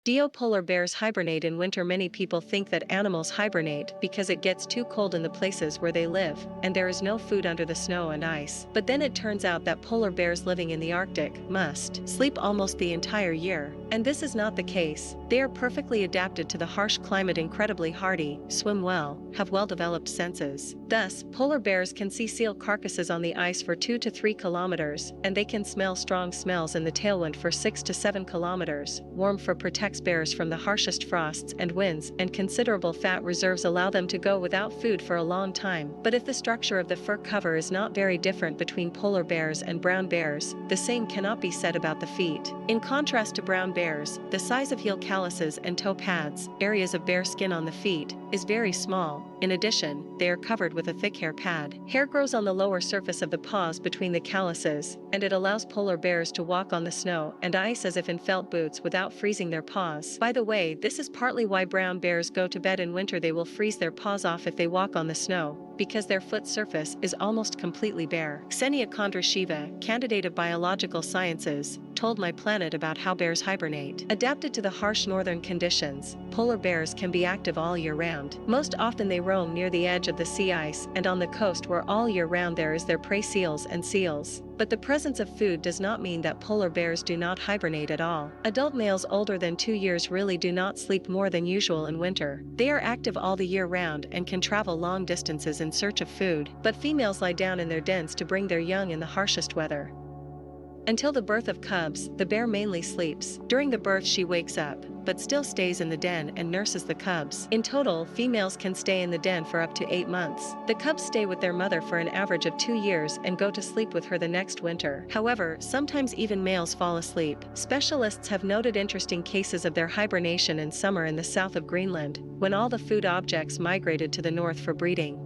Do polar bears hibernate in winter? Many people think that animals hibernate because it gets too cold in the places where they live, and there is no food under the snow and ice. But then it turns out that polar bears living in the Arctic must sleep almost the entire year. And this is not the case. They are perfectly adapted to the harsh climate, incredibly hardy, swim well, have well-developed senses. Thus, polar bears can see seal carcasses on the ice for 2 to 3 kilometers, and they can smell strong smells in the tailwind for 6 to 7 kilometers. Warm fur protects bears from the harshest frosts and winds, and considerable fat reserves allow them to go without food for a long time. But if the structure of the fur cover is not very different between polar bears and brown bears, the same cannot be said about the feet. In contrast to brown bears, the size of heel calluses and toe pads, areas of bare skin on the feet, is very small. In addition, they are covered with a thick hair pad. Hair grows on the lower surface of the paws between the calluses, and it allows polar bears to walk on the snow and ice as if in felt boots without freezing their paws. By the way, this is partly why brown bears go to bed in winter. They will freeze their paws off if they walk on the snow, because their foot surface is almost completely bare. Ksenia Kondrasheva, candidate of biological sciences, told My Planet about how bears hibernate. Adapted to the harsh northern conditions, polar bears can be active all year round. Most often they roam near the edge of the sea ice and on the coast, where all year round there is their prey, seals and seals. But the presence of food does not mean that polar bears do not hibernate at all. Adult males older than 2 years really do not sleep more than usual in winter. They are active all the year round and can travel long distances in search of food, but females lie down in their dens to bring their young in the harshest weather. Until the birth of cubs, the bear mainly sleeps. During the birth she wakes up, but still stays in the den and nurses the cubs. In total, females can stay in the den for up to 8 months. The cubs stay with their mother for an average of 2 years and go to sleep with her the next winter. However, sometimes even males fall asleep. Specialists have noted interesting cases of their hibernation in summer in the south of Greenland, when all the food objects migrated to the north for breeding.